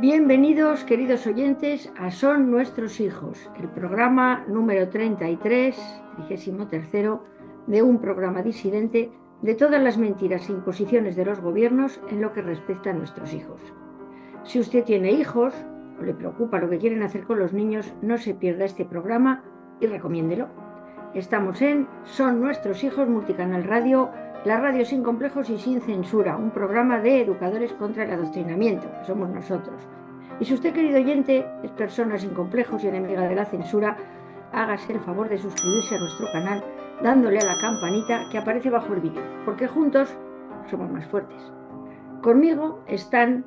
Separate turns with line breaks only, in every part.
Bienvenidos, queridos oyentes, a Son Nuestros Hijos, el programa número 33, 33º, de un programa disidente de todas las mentiras e imposiciones de los gobiernos en lo que respecta a nuestros hijos. Si usted tiene hijos o le preocupa lo que quieren hacer con los niños, no se pierda este programa y recomiéndelo. Estamos en Son Nuestros Hijos, Multicanal Radio, la radio sin complejos y sin censura, un programa de educadores contra el adoctrinamiento, que somos nosotros. Y si usted, querido oyente, es persona sin complejos y enemiga de la censura, hágase el favor de suscribirse a nuestro canal dándole a la campanita que aparece bajo el vídeo, porque juntos somos más fuertes. Conmigo están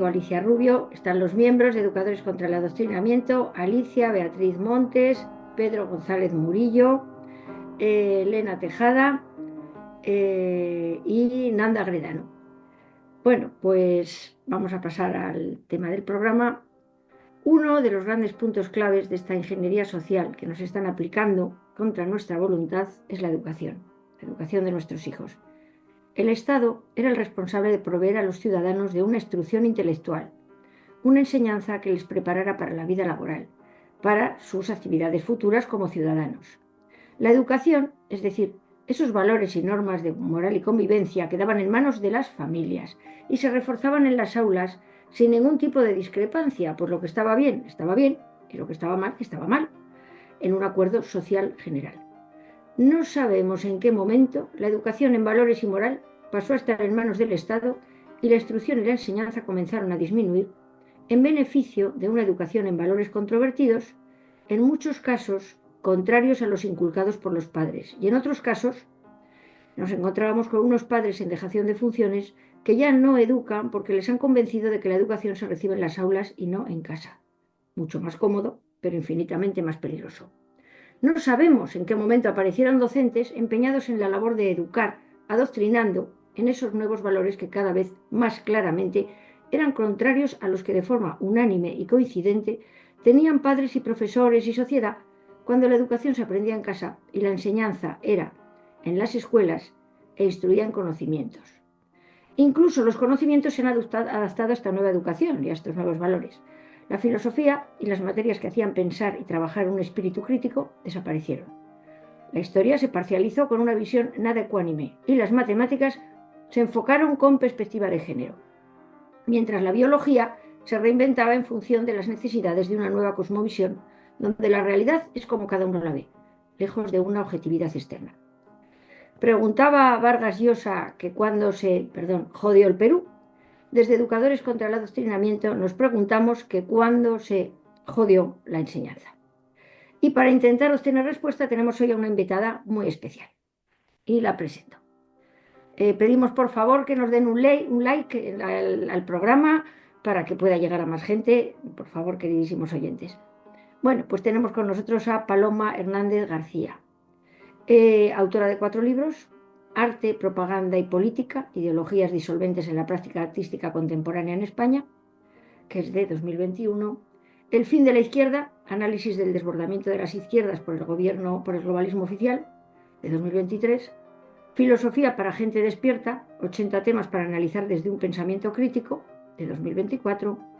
Alicia Rubio, están los miembros de Educadores contra el Adoctrinamiento, Alicia, Beatriz Montes, Pedro González Murillo, Elena Tejada y Nanda Gredano. Bueno, pues vamos a pasar al tema del programa. Uno de los grandes puntos claves de esta ingeniería social que nos están aplicando contra nuestra voluntad es la educación de nuestros hijos. El Estado era el responsable de proveer a los ciudadanos de una instrucción intelectual, una enseñanza que les preparara para la vida laboral, para sus actividades futuras como ciudadanos. La educación, es decir, esos valores y normas de moral y convivencia quedaban en manos de las familias y se reforzaban en las aulas sin ningún tipo de discrepancia, pues lo que estaba bien, y lo que estaba mal, en un acuerdo social general. No sabemos en qué momento la educación en valores y moral pasó a estar en manos del Estado y la instrucción y la enseñanza comenzaron a disminuir en beneficio de una educación en valores controvertidos, en muchos casos contrarios a los inculcados por los padres, y en otros casos nos encontrábamos con unos padres en dejación de funciones que ya no educan porque les han convencido de que la educación se recibe en las aulas y no en casa. Mucho más cómodo, pero infinitamente más peligroso. No sabemos en qué momento aparecieron docentes empeñados en la labor de educar, adoctrinando en esos nuevos valores que cada vez más claramente eran contrarios a los que de forma unánime y coincidente tenían padres y profesores y sociedad cuando la educación se aprendía en casa y la enseñanza era en las escuelas e instruían conocimientos. Incluso los conocimientos se han adaptado a esta nueva educación y a estos nuevos valores. La filosofía y las materias que hacían pensar y trabajar un espíritu crítico desaparecieron. La historia se parcializó con una visión nada ecuánime y las matemáticas se enfocaron con perspectiva de género, mientras la biología se reinventaba en función de las necesidades de una nueva cosmovisión donde la realidad es como cada uno la ve, lejos de una objetividad externa. Preguntaba Vargas Llosa que cuándo se jodió el Perú. Desde Educadores contra el Adoctrinamiento nos preguntamos que cuándo se jodió la enseñanza. Y para intentar obtener respuesta tenemos hoy a una invitada muy especial. Y la presento. Pedimos por favor que nos den un like al programa para que pueda llegar a más gente. Por favor, queridísimos oyentes. Bueno, pues tenemos con nosotros a Paloma Hernández García, autora de 4 libros: Arte, Propaganda y Política, ideologías disolventes en la práctica artística contemporánea en España, que es de 2021. El fin de la izquierda, análisis del desbordamiento de las izquierdas por el globalismo oficial, de 2023. Filosofía para gente despierta, 80 temas para analizar desde un pensamiento crítico, de 2024.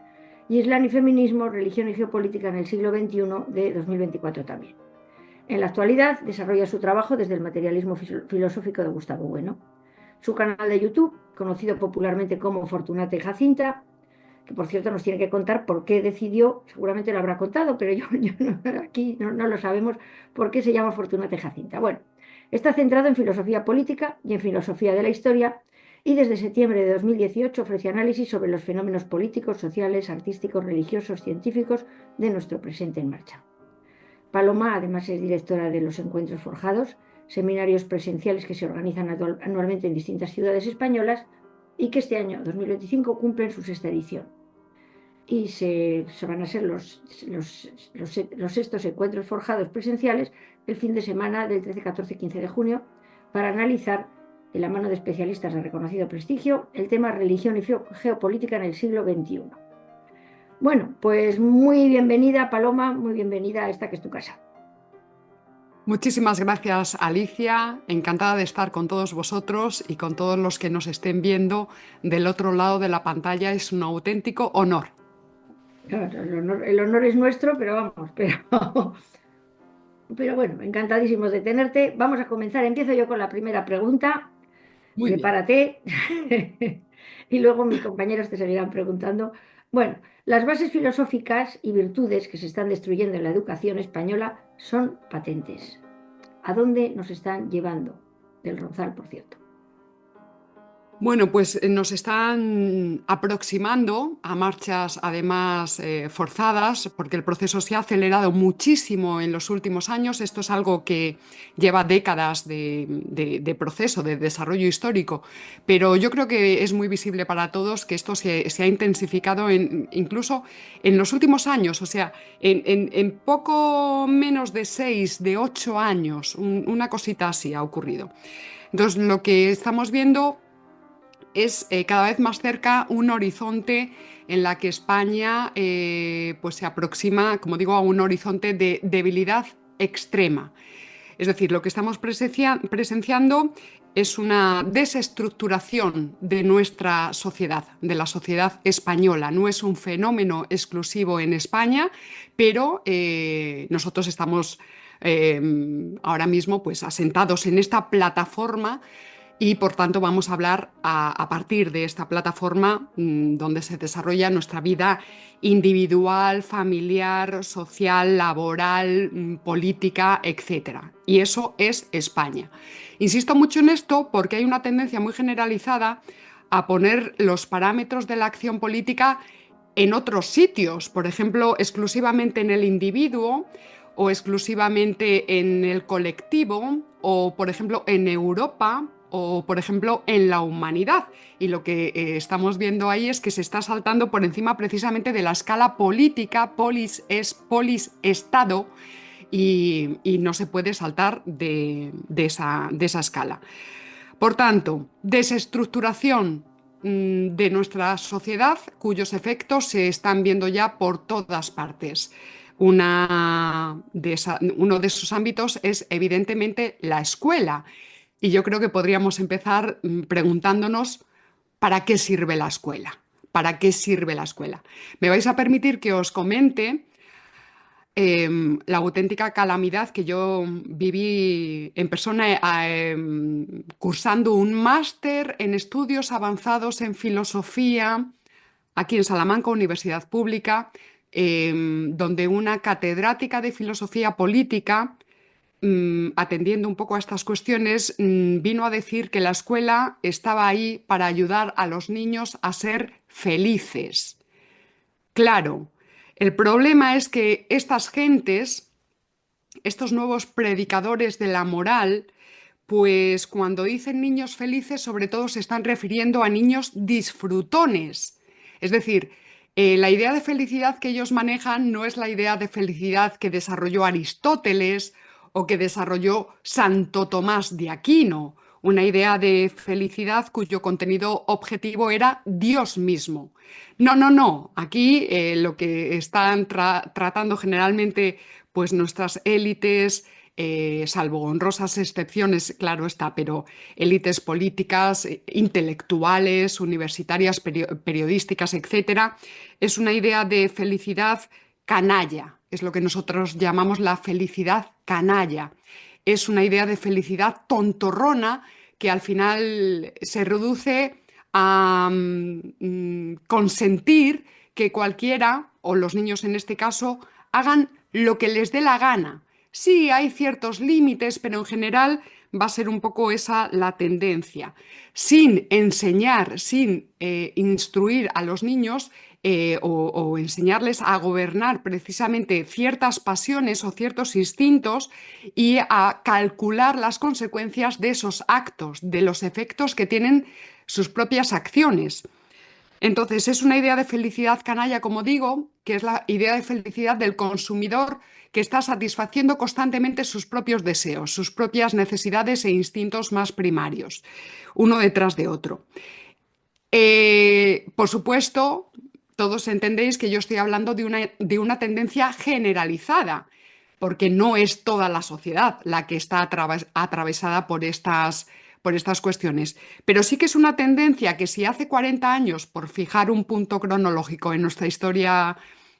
Y Islam y feminismo, religión y geopolítica en el siglo XXI, de 2024 también. En la actualidad desarrolla su trabajo desde el materialismo filosófico de Gustavo Bueno. Su canal de YouTube, conocido popularmente como Fortunata y Jacinta, que por cierto nos tiene que contar por qué decidió, seguramente lo habrá contado, pero aquí no lo sabemos, por qué se llama Fortunata y Jacinta. Bueno, está centrado en filosofía política y en filosofía de la historia, y desde septiembre de 2018 ofrece análisis sobre los fenómenos políticos, sociales, artísticos, religiosos, científicos de nuestro presente en marcha. Paloma además es directora de los Encuentros Forjados, seminarios presenciales que se organizan anualmente en distintas ciudades españolas y que este año 2025 cumplen su 6ª edición. Y se van a ser los 6º Encuentros Forjados presenciales el fin de semana del 13, 14 y 15 de junio para analizar, de la mano de especialistas de reconocido prestigio, el tema religión y geopolítica en el siglo XXI. Bueno, pues muy bienvenida, Paloma, muy bienvenida a esta que es tu casa.
Muchísimas gracias, Alicia. Encantada de estar con todos vosotros y con todos los que nos estén viendo del otro lado de la pantalla. Es un auténtico honor.
Claro, el honor es nuestro, pero vamos, pero bueno, encantadísimos de tenerte. Vamos a comenzar. Empiezo yo con la primera pregunta.
Muy bien.
Prepárate. Y luego mis compañeros te seguirán preguntando. Bueno, las bases filosóficas y virtudes que se están destruyendo en la educación española son patentes. ¿A dónde nos están llevando? Del Ronzal, por cierto.
Bueno, pues nos están aproximando a marchas además forzadas, porque el proceso se ha acelerado muchísimo en los últimos años. Esto es algo que lleva décadas de proceso, de desarrollo histórico, pero yo creo que es muy visible para todos que esto se ha intensificado incluso en los últimos años, o sea, en poco menos de 6, de 8 años, una cosita así ha ocurrido. Entonces, lo que estamos viendo es cada vez más cerca un horizonte en la que España pues se aproxima, como digo, a un horizonte de debilidad extrema. Es decir, lo que estamos presenciando es una desestructuración de nuestra sociedad, de la sociedad española. No es un fenómeno exclusivo en España, pero nosotros estamos ahora mismo pues, asentados en esta plataforma y por tanto vamos a hablar a partir de esta plataforma donde se desarrolla nuestra vida individual, familiar, social, laboral, política, etcétera. Y eso es España. Insisto mucho en esto porque hay una tendencia muy generalizada a poner los parámetros de la acción política en otros sitios, por ejemplo, exclusivamente en el individuo o exclusivamente en el colectivo o, por ejemplo, en Europa o, por ejemplo, en la humanidad. Y lo que estamos viendo ahí es que se está saltando por encima precisamente de la escala política, polis es polis-estado, y no se puede saltar de esa escala. Por tanto, desestructuración de nuestra sociedad cuyos efectos se están viendo ya por todas partes. Uno de esos ámbitos es evidentemente la escuela. Y yo creo que podríamos empezar preguntándonos ¿para qué sirve la escuela? ¿Para qué sirve la escuela? Me vais a permitir que os comente la auténtica calamidad que yo viví en persona cursando un máster en estudios avanzados en filosofía aquí en Salamanca, Universidad Pública, donde una catedrática de filosofía política, atendiendo un poco a estas cuestiones, vino a decir que la escuela estaba ahí para ayudar a los niños a ser felices. Claro, el problema es que estas gentes, estos nuevos predicadores de la moral, pues cuando dicen niños felices, sobre todo se están refiriendo a niños disfrutones. Es decir, la idea de felicidad que ellos manejan no es la idea de felicidad que desarrolló Aristóteles o que desarrolló Santo Tomás de Aquino, una idea de felicidad cuyo contenido objetivo era Dios mismo. No, no, no. Aquí lo que están tratando generalmente pues nuestras élites, salvo honrosas excepciones, claro está, pero élites políticas, intelectuales, universitarias, periodísticas, etcétera, es una idea de felicidad canalla, es lo que nosotros llamamos la felicidad canalla. Es una idea de felicidad tontorrona que al final se reduce a consentir que cualquiera, o los niños en este caso, hagan lo que les dé la gana. Sí, hay ciertos límites, pero en general va a ser un poco esa la tendencia. Sin enseñar, sin instruir a los niños o enseñarles a gobernar precisamente ciertas pasiones o ciertos instintos y a calcular las consecuencias de esos actos, de los efectos que tienen sus propias acciones. Entonces, es una idea de felicidad canalla, como digo, que es la idea de felicidad del consumidor que está satisfaciendo constantemente sus propios deseos, sus propias necesidades e instintos más primarios, uno detrás de otro. Por supuesto, todos entendéis que yo estoy hablando de una tendencia generalizada. porque no es toda la sociedad la que está atravesada por estas cuestiones. Pero sí que es una tendencia que si hace 40 años, por fijar un punto cronológico en nuestra historia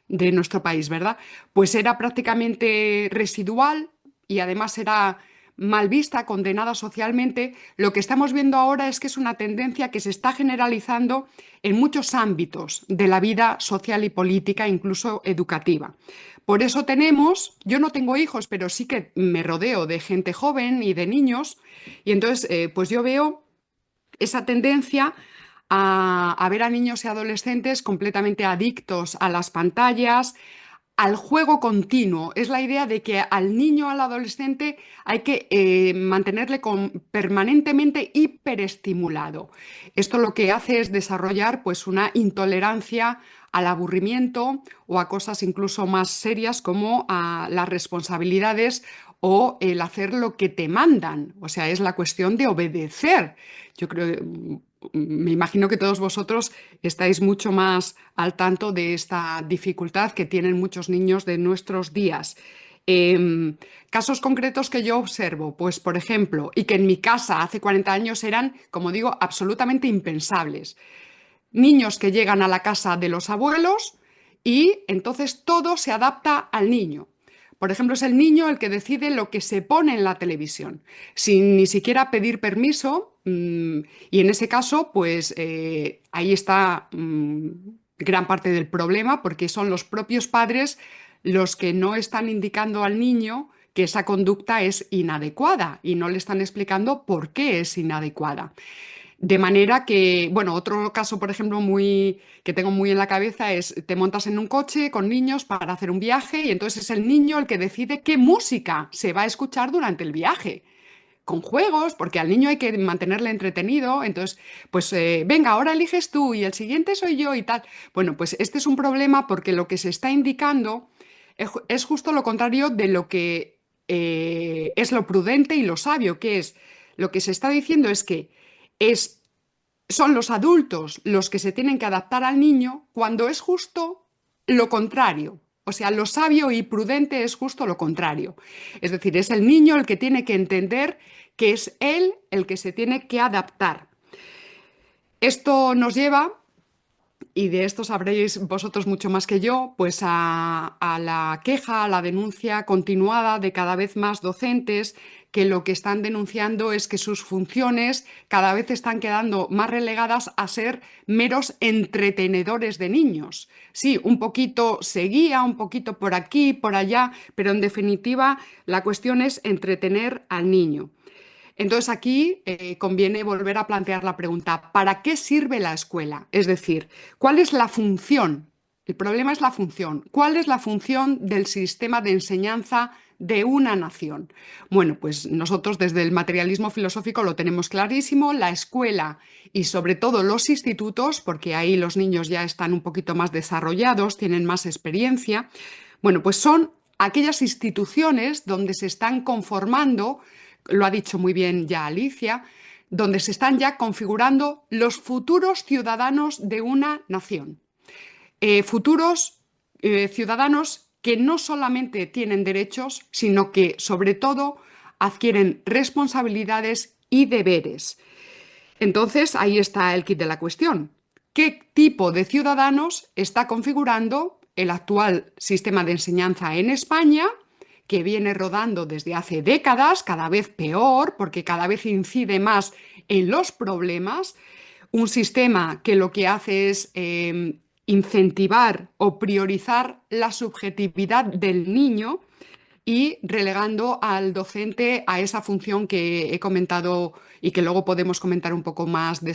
de nuestro país, ¿verdad? Pues era prácticamente residual y además era mal vista, condenada socialmente, lo que estamos viendo ahora es que es una tendencia que se está generalizando en muchos ámbitos de la vida social y política, incluso educativa. Por eso tenemos, yo no tengo hijos, pero sí que me rodeo de gente joven y de niños, y entonces pues yo veo esa tendencia a ver a niños y adolescentes completamente adictos a las pantallas, al juego continuo. Es la idea de que al niño, al adolescente, hay que mantenerle permanentemente hiperestimulado. Esto lo que hace es desarrollar pues, una intolerancia al aburrimiento o a cosas incluso más serias como a las responsabilidades o el hacer lo que te mandan. O sea, es la cuestión de obedecer. Yo creo, me imagino que todos vosotros estáis mucho más al tanto de esta dificultad que tienen muchos niños de nuestros días. Casos concretos que yo observo, pues por ejemplo, y que en mi casa hace 40 años eran, como digo, absolutamente impensables. Niños que llegan a la casa de los abuelos y entonces todo se adapta al niño. Por ejemplo, es el niño el que decide lo que se pone en la televisión, sin ni siquiera pedir permiso. Y en ese caso, pues ahí está gran parte del problema, porque son los propios padres los que no están indicando al niño que esa conducta es inadecuada y no le están explicando por qué es inadecuada. De manera que, bueno, otro caso, por ejemplo, que tengo muy en la cabeza es te montas en un coche con niños para hacer un viaje y entonces es el niño el que decide qué música se va a escuchar durante el viaje. Con juegos, porque al niño hay que mantenerle entretenido, entonces, pues venga, ahora eliges tú y el siguiente soy yo y tal. Bueno, pues este es un problema porque lo que se está indicando es justo lo contrario de lo que es lo prudente y lo sabio, que es lo que se está diciendo es que es, son los adultos los que se tienen que adaptar al niño cuando es justo lo contrario. O sea, lo sabio y prudente es justo lo contrario. Es decir, es el niño el que tiene que entender que es él el que se tiene que adaptar. Esto nos lleva, y de esto sabréis vosotros mucho más que yo, pues a la queja, a la denuncia continuada de cada vez más docentes que lo que están denunciando es que sus funciones cada vez están quedando más relegadas a ser meros entretenedores de niños. Sí, un poquito se guía, un poquito por aquí, por allá, pero en definitiva la cuestión es entretener al niño. Entonces aquí conviene volver a plantear la pregunta, ¿para qué sirve la escuela? Es decir, ¿cuál es la función? El problema es la función. ¿Cuál es la función del sistema de enseñanza de una nación? Bueno, pues nosotros desde el materialismo filosófico lo tenemos clarísimo. La escuela y sobre todo los institutos, porque ahí los niños ya están un poquito más desarrollados, tienen más experiencia, bueno, pues son aquellas instituciones donde se están conformando, lo ha dicho muy bien ya Alicia, donde se están ya configurando los futuros ciudadanos de una nación. Futuros ciudadanos que no solamente tienen derechos, sino que sobre todo adquieren responsabilidades y deberes. Entonces, ahí está el kit de la cuestión. ¿Qué tipo de ciudadanos está configurando el actual sistema de enseñanza en España, que viene rodando desde hace décadas, cada vez peor, porque cada vez incide más en los problemas? Un sistema que lo que hace es incentivar o priorizar la subjetividad del niño y relegando al docente a esa función que he comentado y que luego podemos comentar un poco más de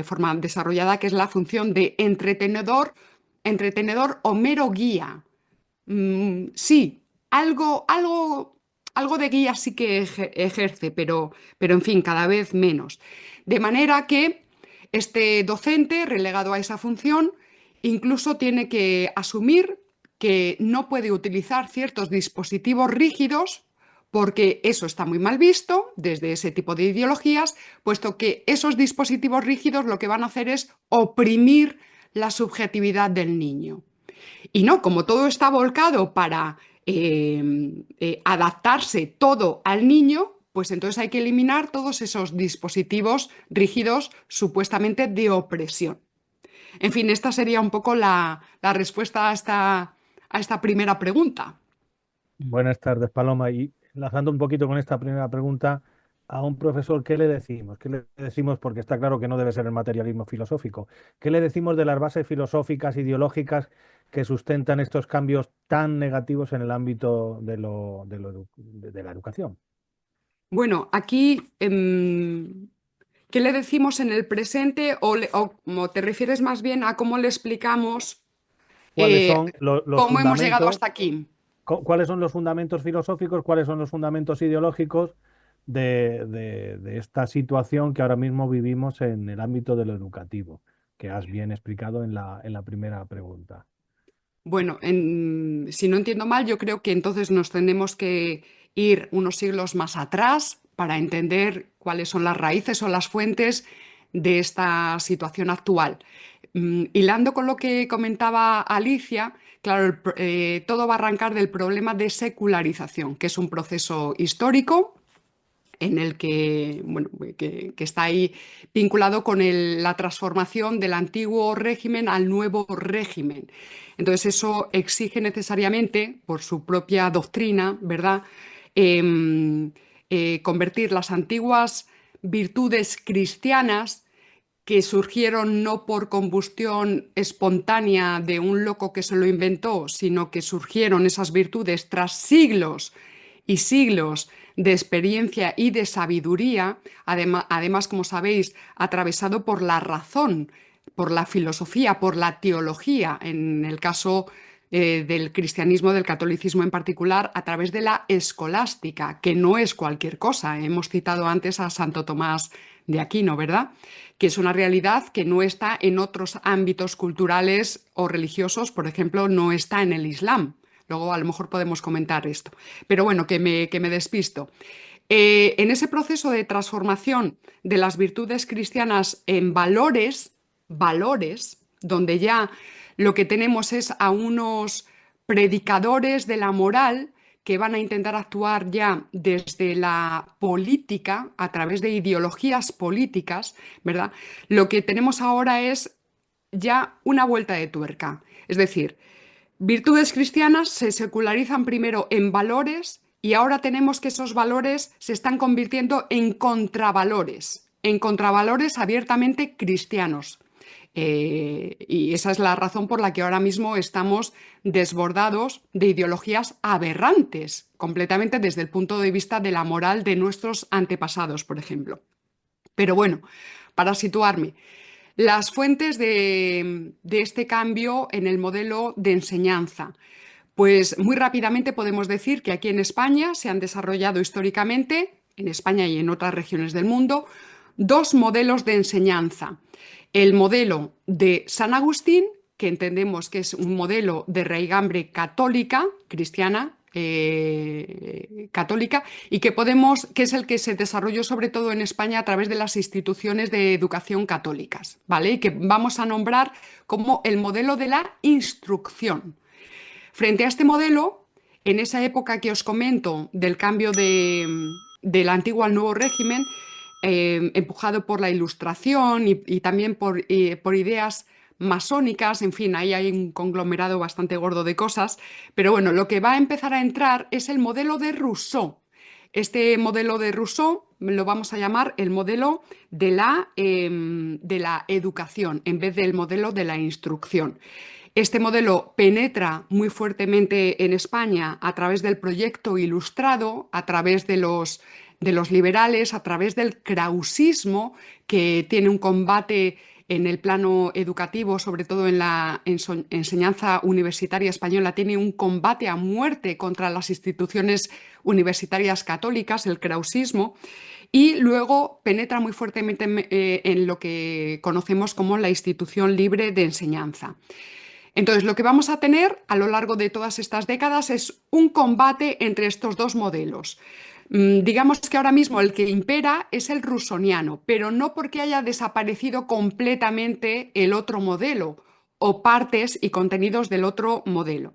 forma desarrollada, que es la función de entretenedor o mero guía. Sí, algo de guía sí que ejerce, pero en fin, cada vez menos. De manera que este docente, relegado a esa función, incluso tiene que asumir que no puede utilizar ciertos dispositivos rígidos porque eso está muy mal visto desde ese tipo de ideologías, puesto que esos dispositivos rígidos lo que van a hacer es oprimir la subjetividad del niño. Y no, como todo está volcado para adaptarse todo al niño, pues entonces hay que eliminar todos esos dispositivos rígidos supuestamente de opresión. En fin, esta sería un poco la respuesta a esta primera pregunta.
Buenas tardes, Paloma. Y enlazando un poquito con esta primera pregunta, a un profesor, ¿qué le decimos? ¿Qué le decimos? Porque está claro que no debe ser el materialismo filosófico. ¿Qué le decimos de las bases filosóficas, ideológicas que sustentan estos cambios tan negativos en el ámbito de la educación?
Bueno, aquí, ¿qué le decimos en el presente o te refieres más bien a cómo le explicamos
¿Cuáles
eh,
son los
cómo hemos llegado
fundamentos?
hasta aquí?
¿Cuáles son los fundamentos filosóficos? ¿Cuáles son los fundamentos ideológicos de esta situación que ahora mismo vivimos en el ámbito de lo educativo, que has bien explicado en la primera pregunta?
Bueno, si no entiendo mal, yo creo que entonces nos tenemos que ir unos siglos más atrás para entender cuáles son las raíces o las fuentes de esta situación actual. Hilando con lo que comentaba Alicia, claro, todo va a arrancar del problema de secularización, que es un proceso histórico en el que, bueno, que está ahí vinculado con la transformación del antiguo régimen al nuevo régimen. Entonces eso exige necesariamente, por su propia doctrina, ¿verdad?, Em, convertir las antiguas virtudes cristianas que surgieron no por combustión espontánea de un loco que se lo inventó, sino que surgieron esas virtudes tras siglos y siglos de experiencia y de sabiduría, además, como sabéis, atravesado por la razón, por la filosofía, por la teología, en el caso del cristianismo, del catolicismo en particular, a través de la escolástica, que no es cualquier cosa. Hemos citado antes a Santo Tomás de Aquino, ¿verdad? Que es una realidad que no está en otros ámbitos culturales o religiosos, por ejemplo, no está en el Islam. Luego a lo mejor podemos comentar esto. Pero bueno, que me despisto. En ese proceso de transformación de las virtudes cristianas en valores, donde ya lo que tenemos es a unos predicadores de la moral que van a intentar actuar ya desde la política, a través de ideologías políticas, ¿verdad? Lo que tenemos ahora es ya una vuelta de tuerca. Es decir, virtudes cristianas se secularizan primero en valores y ahora tenemos que esos valores se están convirtiendo en contravalores abiertamente cristianos. Y esa es la razón por la que ahora mismo estamos desbordados de ideologías aberrantes, completamente desde el punto de vista de la moral de nuestros antepasados, por ejemplo. Pero bueno, para situarme, las fuentes de este cambio en el modelo de enseñanza. Pues muy rápidamente podemos decir que aquí en España se han desarrollado históricamente, en España y en otras regiones del mundo, dos modelos de enseñanza. El modelo de San Agustín, que entendemos que es un modelo de raigambre católica, cristiana, católica, y que es el que se desarrolló sobre todo en España a través de las instituciones de educación católicas, ¿vale? Y que vamos a nombrar como el modelo de la instrucción. Frente a este modelo, en esa época que os comento del cambio del antiguo al nuevo régimen, empujado por la Ilustración y también por ideas masónicas, en fin, ahí hay un conglomerado bastante gordo de cosas, pero bueno, lo que va a empezar a entrar es el modelo de Rousseau. Este modelo de Rousseau lo vamos a llamar el modelo de la educación en vez del modelo de la instrucción. Este modelo penetra muy fuertemente en España a través del proyecto ilustrado, a través de los liberales, a través del krausismo, que tiene un combate en el plano educativo, sobre todo en la enseñanza universitaria española, tiene un combate a muerte contra las instituciones universitarias católicas, el krausismo, y luego penetra muy fuertemente en lo que conocemos como la institución libre de enseñanza. Entonces, lo que vamos a tener a lo largo de todas estas décadas es un combate entre estos dos modelos. Digamos que ahora mismo el que impera es el rusoniano, pero no porque haya desaparecido completamente el otro modelo o partes y contenidos del otro modelo.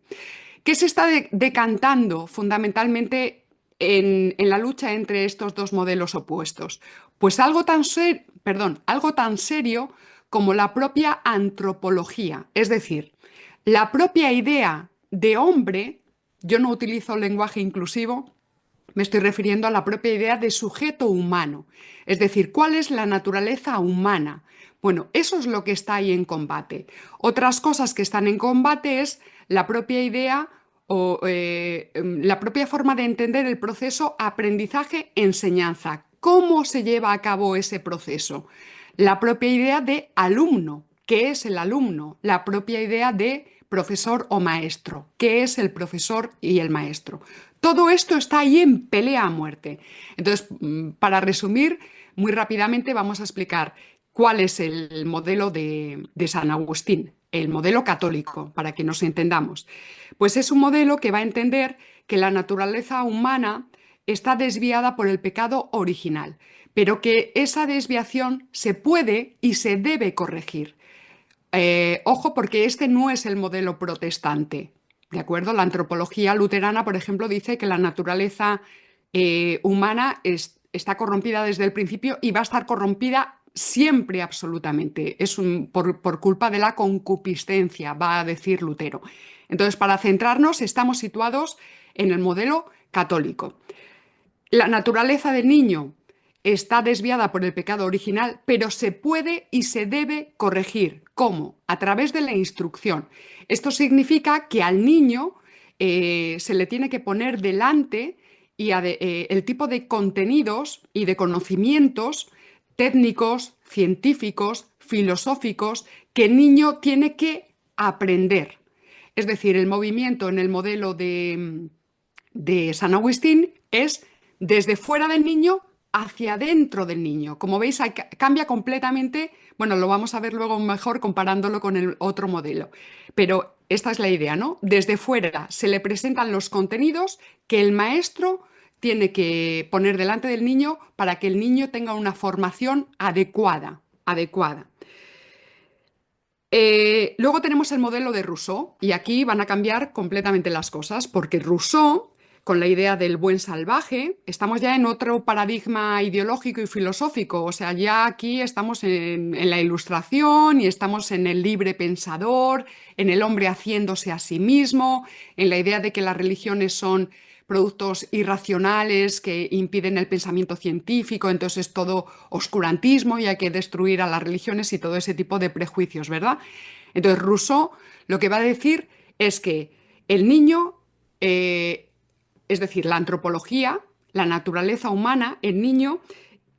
¿Qué se está decantando fundamentalmente en la lucha entre estos dos modelos opuestos? Pues algo tan serio como la propia antropología, es decir, la propia idea de hombre. Yo no utilizo lenguaje inclusivo, me estoy refiriendo a la propia idea de sujeto humano, es decir, ¿cuál es la naturaleza humana? Bueno, eso es lo que está ahí en combate. Otras cosas que están en combate es la propia idea o la propia forma de entender el proceso aprendizaje-enseñanza. ¿Cómo se lleva a cabo ese proceso? La propia idea de alumno, ¿qué es el alumno? La propia idea de profesor o maestro, ¿qué es el profesor y el maestro? Todo esto está ahí en pelea a muerte. Entonces, para resumir, muy rápidamente vamos a explicar cuál es el modelo de San Agustín, el modelo católico, para que nos entendamos. Pues es un modelo que va a entender que la naturaleza humana está desviada por el pecado original, pero que esa desviación se puede y se debe corregir. Ojo, porque este no es el modelo protestante, ¿de acuerdo? La antropología luterana, por ejemplo, dice que la naturaleza humana está corrompida desde el principio y va a estar corrompida siempre absolutamente. Es por culpa de la concupiscencia, va a decir Lutero. Entonces, para centrarnos, estamos situados en el modelo católico. La naturaleza del niño está desviada por el pecado original, pero se puede y se debe corregir. ¿Cómo? A través de la instrucción. Esto significa que al niño se le tiene que poner delante el tipo de contenidos y de conocimientos técnicos, científicos, filosóficos que el niño tiene que aprender. Es decir, el movimiento en el modelo de San Agustín es desde fuera del niño hacia dentro del niño. Como veis, cambia completamente. Bueno, lo vamos a ver luego mejor comparándolo con el otro modelo. Pero esta es la idea, ¿no? Desde fuera se le presentan los contenidos que el maestro tiene que poner delante del niño para que el niño tenga una formación adecuada. Luego tenemos el modelo de Rousseau y aquí van a cambiar completamente las cosas porque Rousseau, con la idea del buen salvaje, estamos ya en otro paradigma ideológico y filosófico. O sea, ya aquí estamos en la Ilustración y estamos en el libre pensador, en el hombre haciéndose a sí mismo, en la idea de que las religiones son productos irracionales que impiden el pensamiento científico, entonces es todo oscurantismo y hay que destruir a las religiones y todo ese tipo de prejuicios, ¿verdad? Entonces Rousseau lo que va a decir es que el niño, es decir, la antropología, la naturaleza humana, el niño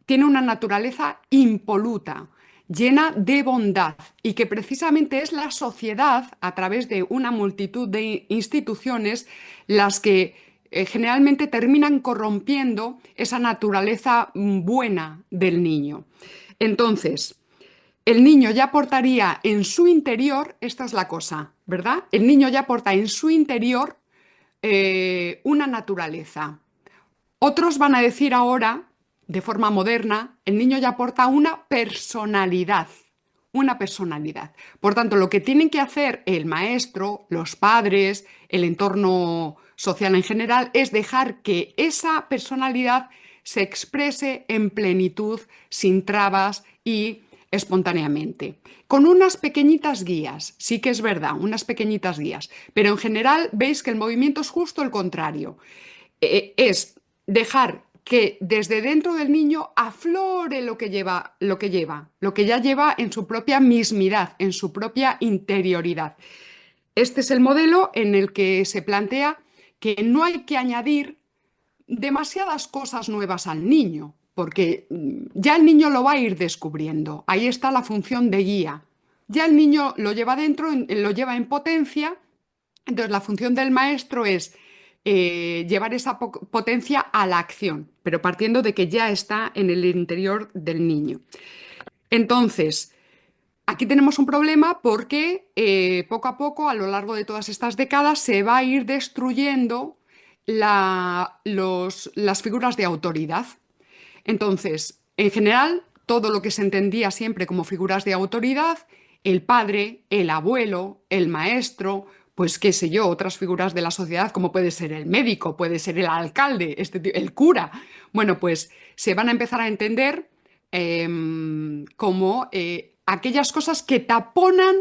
tiene una naturaleza impoluta, llena de bondad y que precisamente es la sociedad, a través de una multitud de instituciones, las que generalmente terminan corrompiendo esa naturaleza buena del niño. Entonces, el niño ya portaría en su interior, esta es la cosa, ¿verdad? El niño ya porta en su interior una naturaleza. Otros van a decir ahora, de forma moderna, el niño ya porta una personalidad. Una personalidad. Por tanto, lo que tienen que hacer el maestro, los padres, el entorno social en general, es dejar que esa personalidad se exprese en plenitud, sin trabas y espontáneamente. Con unas pequeñitas guías, sí que es verdad, unas pequeñitas guías, pero en general veis que el movimiento es justo el contrario. Es dejar que desde dentro del niño aflore lo que ya lleva en su propia mismidad, en su propia interioridad. Este es el modelo en el que se plantea que no hay que añadir demasiadas cosas nuevas al niño, porque ya el niño lo va a ir descubriendo. Ahí está la función de guía. Ya el niño lo lleva dentro, lo lleva en potencia. Entonces la función del maestro es llevar esa potencia a la acción, pero partiendo de que ya está en el interior del niño. Entonces, aquí tenemos un problema porque poco a poco, a lo largo de todas estas décadas, se va a ir destruyendo las figuras de autoridad. Entonces, en general, todo lo que se entendía siempre como figuras de autoridad, el padre, el abuelo, el maestro, pues qué sé yo, otras figuras de la sociedad, como puede ser el médico, puede ser el alcalde, el cura. Bueno, pues se van a empezar a entender como aquellas cosas que taponan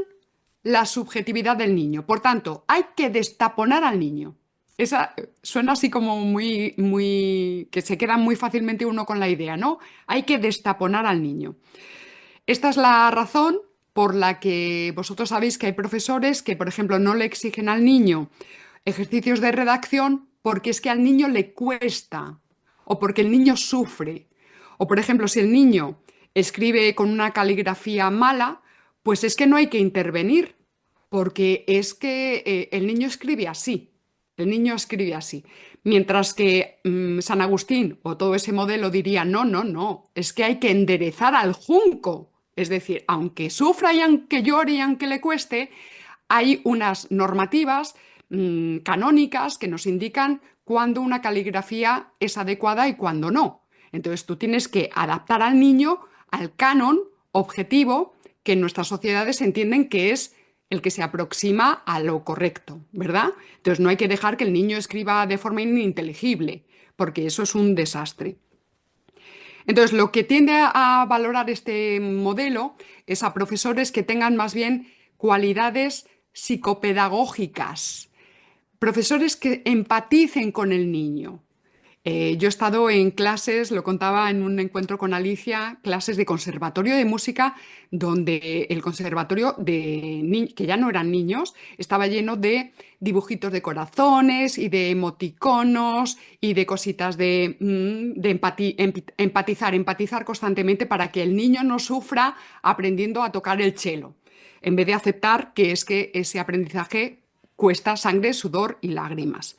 la subjetividad del niño. Por tanto, hay que destaponar al niño. Esa suena así como que se queda muy fácilmente uno con la idea, ¿no? Hay que destaponar al niño. Esta es la razón por la que vosotros sabéis que hay profesores que, por ejemplo, no le exigen al niño ejercicios de redacción porque es que al niño le cuesta o porque el niño sufre. O, por ejemplo, si el niño escribe con una caligrafía mala, pues es que no hay que intervenir porque es que el niño escribe así. El niño escribe así. Mientras que San Agustín o todo ese modelo diría, no, no, no, es que hay que enderezar al junco. Es decir, aunque sufra y aunque llore y aunque le cueste, hay unas normativas canónicas que nos indican cuándo una caligrafía es adecuada y cuándo no. Entonces tú tienes que adaptar al niño al canon objetivo que en nuestras sociedades entienden que es el que se aproxima a lo correcto, ¿verdad? Entonces no hay que dejar que el niño escriba de forma ininteligible, porque eso es un desastre. Entonces, lo que tiende a valorar este modelo es a profesores que tengan más bien cualidades psicopedagógicas, profesores que empaticen con el niño. Yo he estado en clases, lo contaba en un encuentro con Alicia, clases de conservatorio de música, donde el conservatorio que ya no eran niños, estaba lleno de dibujitos de corazones y de emoticonos y de cositas de empatizar constantemente para que el niño no sufra aprendiendo a tocar el cello, en vez de aceptar que es que ese aprendizaje cuesta sangre, sudor y lágrimas.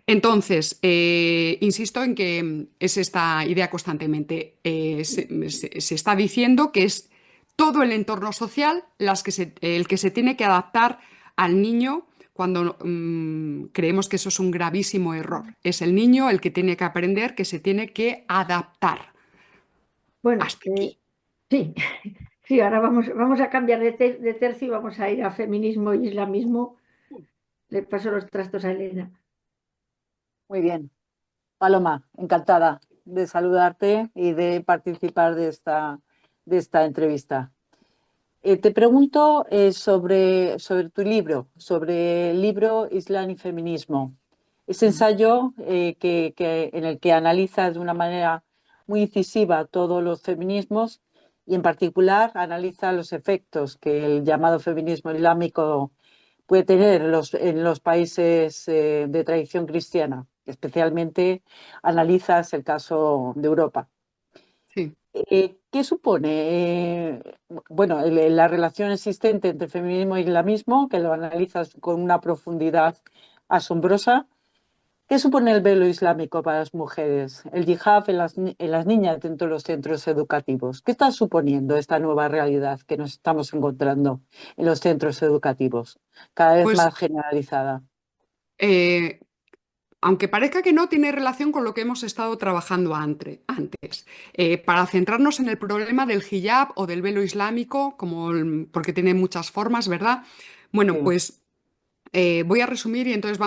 Entonces, insisto en que es esta idea constantemente. Se está diciendo que es todo el entorno social el que se tiene que adaptar al niño cuando creemos que eso es un gravísimo error. Es el niño el que tiene que aprender, que se tiene que adaptar.
Bueno,
Hasta aquí.
sí, sí, ahora vamos a cambiar de tercio y vamos a ir a feminismo y islamismo. Le paso los trastos a Elena.
Muy bien. Paloma, encantada de saludarte y de participar de esta entrevista. Te pregunto sobre tu libro, sobre el libro Islam y Feminismo. Ese ensayo en el que analizas de una manera muy incisiva todos los feminismos y en particular analiza los efectos que el llamado feminismo islámico puede tener en los países de tradición cristiana. Especialmente analizas el caso de Europa.
Sí.
¿Qué supone bueno, la relación existente entre feminismo e islamismo, que lo analizas con una profundidad asombrosa? ¿Qué supone el velo islámico para las mujeres, el yihad en las niñas dentro de los centros educativos? ¿Qué está suponiendo esta nueva realidad que nos estamos encontrando en los centros educativos, cada vez
Pues
más generalizada?
eh, aunque parezca que no, tiene relación con lo que hemos estado trabajando antes. Para centrarnos en el problema del hijab o del velo islámico, porque tiene muchas formas, ¿verdad? Bueno,
Sí.
pues voy a resumir y entonces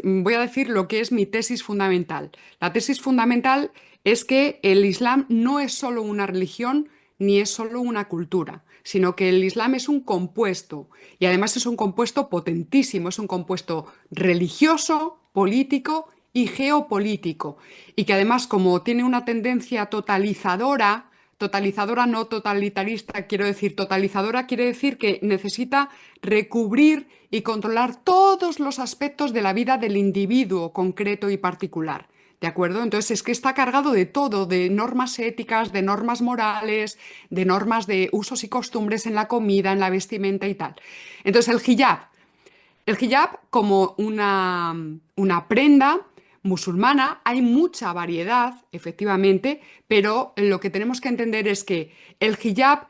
voy a decir lo que es mi tesis fundamental. La tesis fundamental es que el Islam no es solo una religión ni es solo una cultura, sino que el Islam es un compuesto y además es un compuesto potentísimo, es un compuesto religioso, político y geopolítico y que además como tiene una tendencia totalizadora, totalizadora no totalitarista, quiero decir totalizadora, quiere decir que necesita recubrir y controlar todos los aspectos de la vida del individuo concreto y particular. ¿De acuerdo? Entonces es que está cargado de todo, de normas éticas, de normas morales, de normas de usos y costumbres en la comida, en la vestimenta y tal. Entonces el hijab como una prenda musulmana, hay mucha variedad, efectivamente, pero lo que tenemos que entender es que el hijab,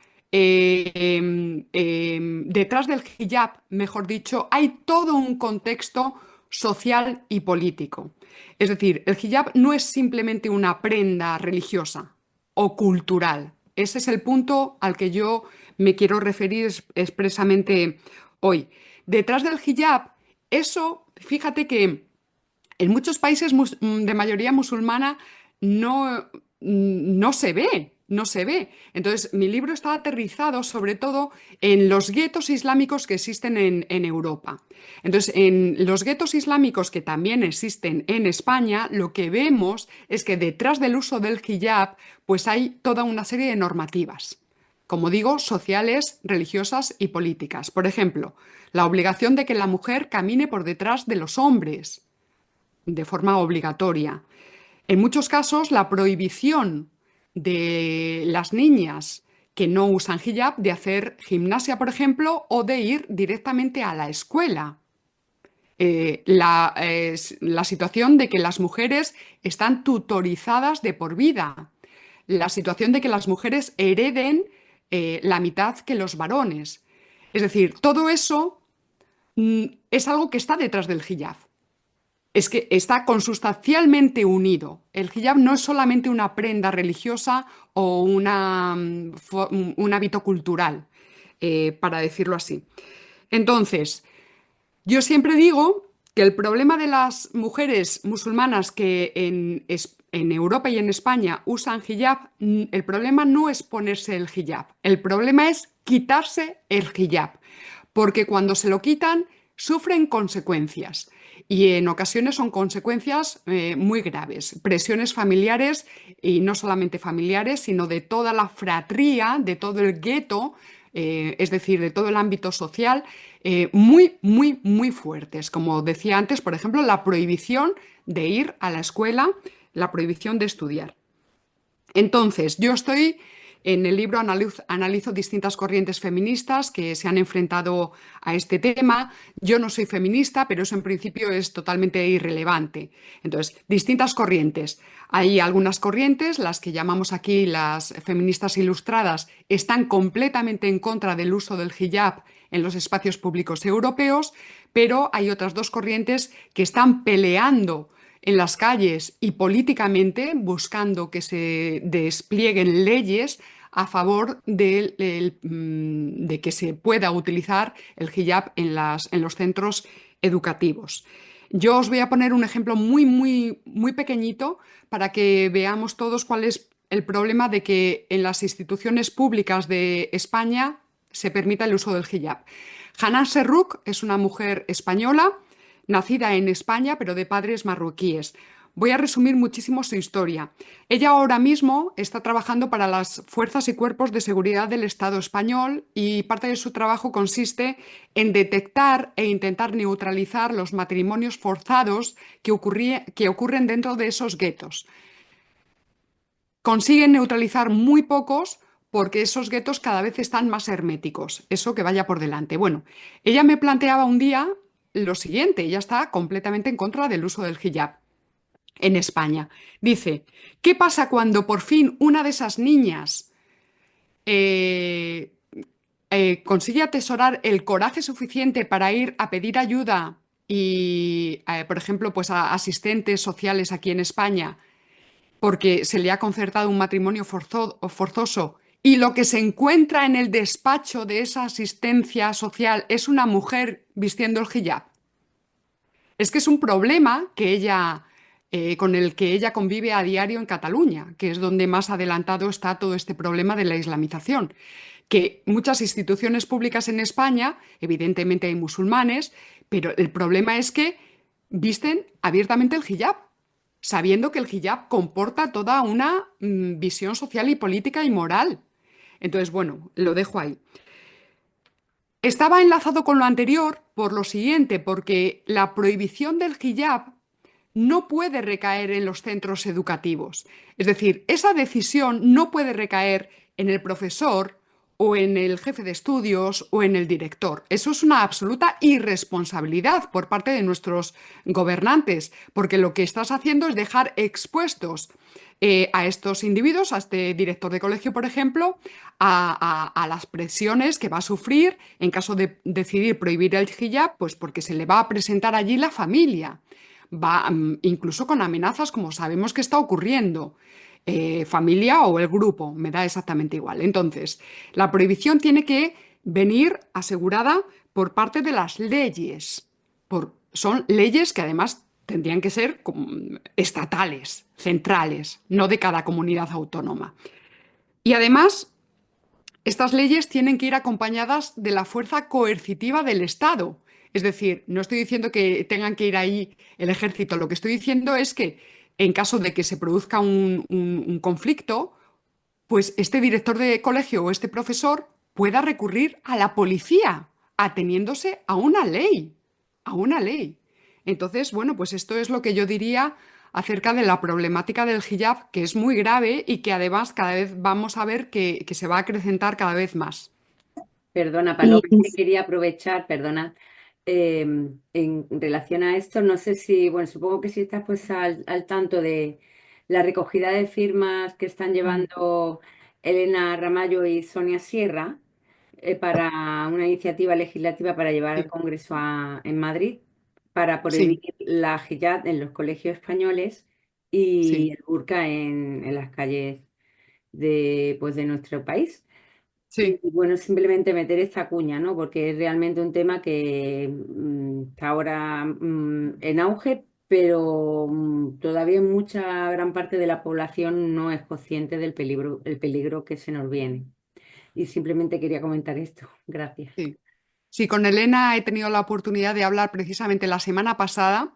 detrás del hijab, mejor dicho, hay todo un contexto social y político. Es decir, el hijab no es simplemente una prenda religiosa o cultural. Ese es el punto al que yo me quiero referir expresamente hoy. Detrás del hijab eso, fíjate que en muchos países de mayoría musulmana no, no se ve, no se ve. Entonces, mi libro está aterrizado sobre todo en los guetos islámicos que existen en Europa. Entonces, en los guetos islámicos que también existen en España, lo que vemos es que detrás del uso del hijab, pues hay toda una serie de normativas, como digo, sociales, religiosas y políticas. Por ejemplo, la obligación de que la mujer camine por detrás de los hombres de forma obligatoria. En muchos casos, la prohibición de las niñas que no usan hijab de hacer gimnasia, por ejemplo, o de ir directamente a la escuela. La situación de que las mujeres están tutorizadas de por vida. La situación de que las mujeres hereden la mitad que los varones. Es decir, todo eso es algo que está detrás del hijab. Es que está consustancialmente unido. El hijab no es solamente una prenda religiosa o un hábito cultural, para decirlo así. Entonces, yo siempre digo que el problema de las mujeres musulmanas que en Europa y en España usan hijab, el problema no es ponerse el hijab, el problema es quitarse el hijab, porque cuando se lo quitan sufren consecuencias. Y en ocasiones son consecuencias muy graves, presiones familiares y no solamente familiares, sino de toda la fratría, de todo el gueto, es decir, de todo el ámbito social, muy, muy, muy fuertes. Como decía antes, por ejemplo, la prohibición de ir a la escuela, la prohibición de estudiar. Entonces, yo estoy en el libro analizo distintas corrientes feministas que se han enfrentado a este tema. Yo no soy feminista, pero eso en principio es totalmente irrelevante. Entonces, distintas corrientes. Hay algunas corrientes, las que llamamos aquí las feministas ilustradas, están completamente en contra del uso del hijab en los espacios públicos europeos, pero hay otras dos corrientes que están peleando en las calles y políticamente buscando que se desplieguen leyes a favor de que se pueda utilizar el hijab en los centros educativos. Yo os voy a poner un ejemplo muy, muy, muy pequeñito para que veamos todos cuál es el problema de que en las instituciones públicas de España se permita el uso del hijab. Hanan Serrouk es una mujer española nacida en España, pero de padres marroquíes. Voy a resumir muchísimo su historia. Ella ahora mismo está trabajando para las fuerzas y cuerpos de seguridad del Estado español y parte de su trabajo consiste en detectar e intentar neutralizar los matrimonios forzados que ocurren dentro de esos guetos. Consiguen neutralizar muy pocos porque esos guetos cada vez están más herméticos. Eso que vaya por delante. Bueno, ella me planteaba un día lo siguiente, ella está completamente en contra del uso del hijab en España. Dice, ¿qué pasa cuando por fin una de esas niñas consigue atesorar el coraje suficiente para ir a pedir ayuda y, por ejemplo, pues a asistentes sociales aquí en España porque se le ha concertado un matrimonio forzoso y lo que se encuentra en el despacho de esa asistencia social es una mujer vistiendo el hijab? Es que es un problema que con el que ella convive a diario en Cataluña, que es donde más adelantado está todo este problema de la islamización. Que muchas instituciones públicas en España, evidentemente hay musulmanes, pero el problema es que visten abiertamente el hijab, sabiendo que el hijab comporta toda una visión social y política y moral. Entonces, bueno, lo dejo ahí. Estaba enlazado con lo anterior por lo siguiente, porque la prohibición del hijab no puede recaer en los centros educativos. Es decir, esa decisión no puede recaer en el profesor o en el jefe de estudios o en el director. Eso es una absoluta irresponsabilidad por parte de nuestros gobernantes, porque lo que estás haciendo es dejar expuestos a estos individuos, a este director de colegio, por ejemplo, a las presiones que va a sufrir en caso de decidir prohibir el hijab, pues porque se le va a presentar allí la familia. Va incluso con amenazas, como sabemos que está ocurriendo. Familia o el grupo, me da exactamente igual. Entonces, la prohibición tiene que venir asegurada por parte de las leyes, por son leyes que además tendrían que ser estatales, centrales, no de cada comunidad autónoma. Y además, estas leyes tienen que ir acompañadas de la fuerza coercitiva del Estado. Es decir, no estoy diciendo que tengan que ir ahí el ejército, lo que estoy diciendo es que en caso de que se produzca un conflicto, pues este director de colegio o este profesor pueda recurrir a la policía, ateniéndose a una ley, a una ley. Entonces, bueno, pues esto es lo que yo diría acerca de la problemática del hijab, que es muy grave y que además cada vez vamos a ver que se va a acrecentar cada vez más.
Perdona,
Y
Paloma, es que quería aprovechar, perdona, en relación a esto, no sé si, bueno, supongo que si estás pues al tanto de la recogida de firmas que están llevando Elena Ramallo y Sonia Sierra para una iniciativa legislativa para llevar al
Sí,
Congreso en Madrid para prohibir
sí,
la hijab en los colegios españoles y
sí,
el burka en las calles pues, de nuestro país. Y
sí.
bueno, simplemente meter esta cuña, ¿no? Porque es realmente un tema que está ahora en auge, pero todavía mucha gran parte de la población no es consciente del peligro, el peligro que se nos viene. Y simplemente quería comentar esto. Gracias.
Sí. Sí, con Elena he tenido la oportunidad de hablar precisamente la semana pasada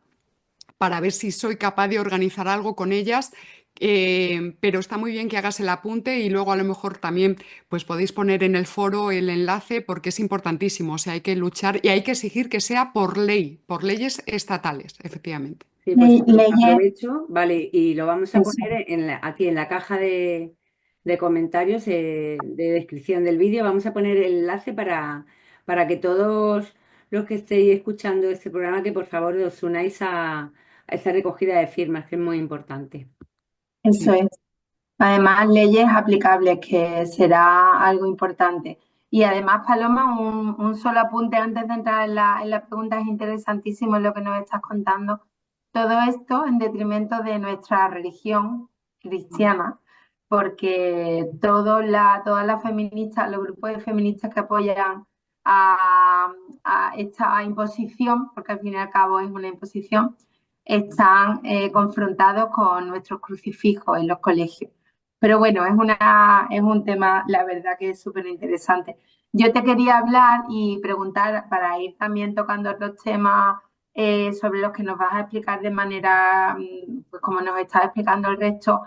para ver si soy capaz de organizar algo con ellas. Pero está muy bien que hagas el apunte y luego a lo mejor también pues podéis poner en el foro el enlace porque es importantísimo. O sea, hay que luchar y hay que exigir que sea por ley, por leyes estatales, efectivamente.
Sí, pues
leyes,
aprovecho, vale, y lo vamos a
eso.
poner aquí en la caja de comentarios de descripción del vídeo. Vamos a poner el enlace para que todos los que estéis escuchando este programa, que por favor os unáis a esa recogida de firmas, que es muy importante.
Eso
Sí,
es. Además, leyes aplicables, que será algo importante. Y además, Paloma, un solo apunte antes de entrar en la pregunta, es interesantísimo lo que nos estás contando. Todo esto en detrimento de nuestra religión cristiana, porque todas las feministas, los grupos de feministas que apoyan a, a esta imposición, porque al fin y al cabo es una imposición, están confrontados con nuestros crucifijos en los colegios. Pero bueno, es un tema, la verdad, que es súper interesante. Yo te quería hablar y preguntar, para ir también tocando otros temas sobre los que nos vas a explicar de manera, pues como nos está explicando el resto,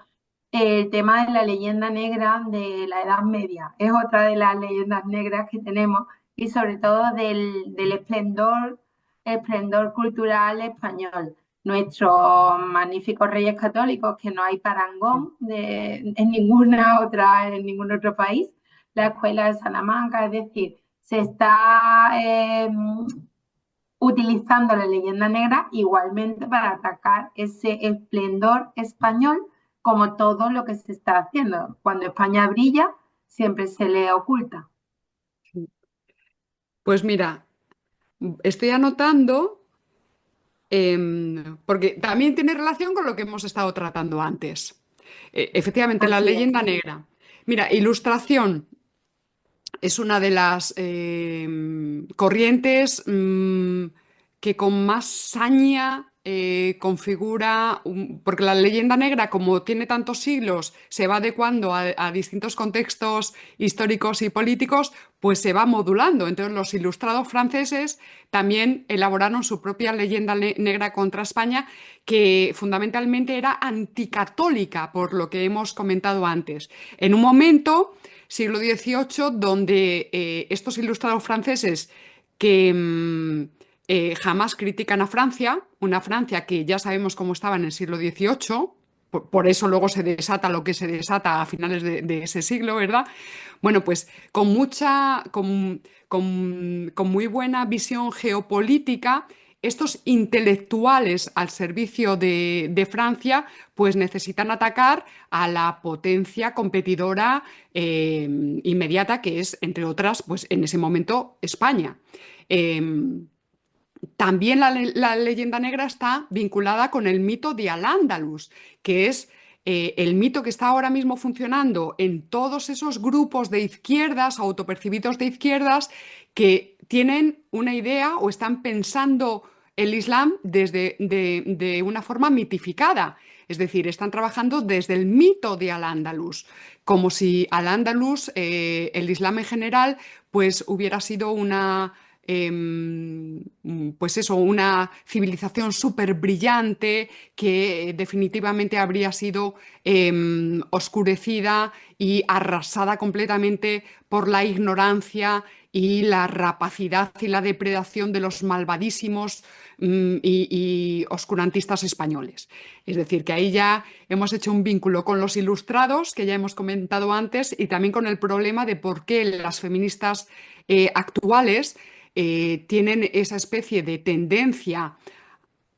el tema de la leyenda negra de la Edad Media. Es otra de las leyendas negras que tenemos y sobre todo del esplendor cultural español. Nuestros magníficos reyes católicos, que no hay parangón en ningún otro país, la escuela de Salamanca, es decir, se está utilizando la leyenda negra igualmente para atacar ese esplendor español, como todo lo que se está haciendo. Cuando España brilla, siempre se le oculta.
pues mira, estoy anotando porque también tiene relación con lo que hemos estado tratando antes. Efectivamente, la
Así es.
leyenda negra. Mira, ilustración. Es una de las corrientes que con más saña configura, porque la leyenda negra, como tiene tantos siglos, se va adecuando a distintos contextos históricos y políticos, pues se va modulando. Entonces los ilustrados franceses también elaboraron su propia leyenda negra contra España, que fundamentalmente era anticatólica, por lo que hemos comentado antes. En un momento siglo XVIII, donde estos ilustrados franceses que jamás critican a Francia, una Francia que ya sabemos cómo estaba en el siglo XVIII, por eso luego se desata lo que se desata a finales de ese siglo, ¿verdad? Bueno, pues con muy buena visión geopolítica, estos intelectuales al servicio de Francia, pues necesitan atacar a la potencia competidora inmediata, que es, entre otras, pues en ese momento España. Eh, También la leyenda negra está vinculada con el mito de Al-Ándalus, que es el mito que está ahora mismo funcionando en todos esos grupos de izquierdas, autopercibidos de izquierdas, que tienen una idea o están pensando el Islam de una forma mitificada. Es decir, están trabajando desde el mito de Al-Ándalus, como si Al-Ándalus, el Islam en general, pues hubiera sido pues eso, una civilización súper brillante que definitivamente habría sido oscurecida y arrasada completamente por la ignorancia y la rapacidad y la depredación de los malvadísimos y oscurantistas españoles. Es decir, que ahí ya hemos hecho un vínculo con los ilustrados, que ya hemos comentado antes, y también con el problema de por qué las feministas actuales tienen esa especie de tendencia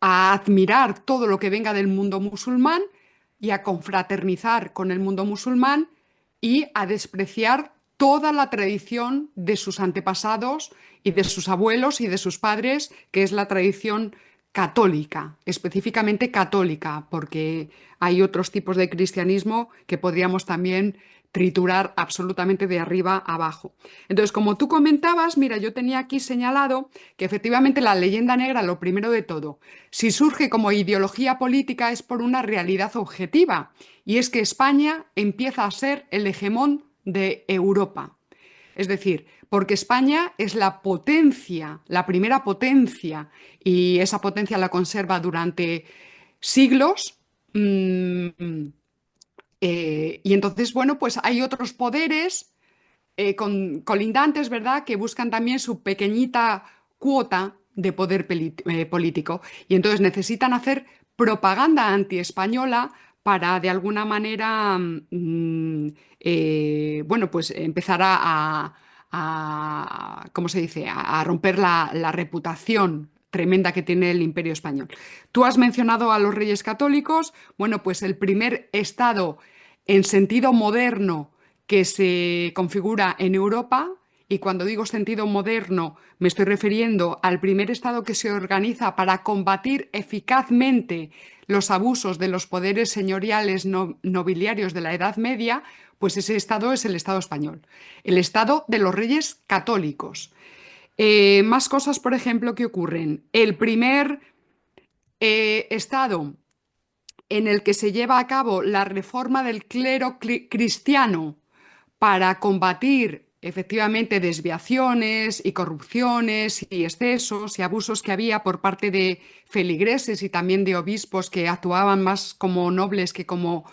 a admirar todo lo que venga del mundo musulmán y a confraternizar con el mundo musulmán y a despreciar toda la tradición de sus antepasados y de sus abuelos y de sus padres, que es la tradición católica, específicamente católica, porque hay otros tipos de cristianismo que podríamos también triturar absolutamente de arriba a abajo. Entonces, como tú comentabas, mira, yo tenía aquí señalado que efectivamente la leyenda negra, lo primero de todo, si surge como ideología política es por una realidad objetiva, y es que España empieza a ser el hegemón de Europa. Es decir, porque España es la potencia, la primera potencia, y esa potencia la conserva durante siglos. Y entonces, bueno, pues hay otros poderes colindantes, ¿verdad?, que buscan también su pequeñita cuota de poder político. Y entonces necesitan hacer propaganda antiespañola para, de alguna manera, bueno, pues empezar ¿cómo se dice?, a romper la reputación tremenda que tiene el Imperio Español. Tú has mencionado a los Reyes Católicos. Bueno, pues el primer estado en sentido moderno que se configura en Europa, y cuando digo sentido moderno me estoy refiriendo al primer estado que se organiza para combatir eficazmente los abusos de los poderes señoriales nobiliarios de la Edad Media, pues ese estado es el Estado español, el estado de los Reyes Católicos. Más cosas, por ejemplo, que ocurren. El primer estado en el que se lleva a cabo la reforma del clero cristiano para combatir efectivamente desviaciones y corrupciones y excesos y abusos que había por parte de feligreses y también de obispos que actuaban más como nobles que como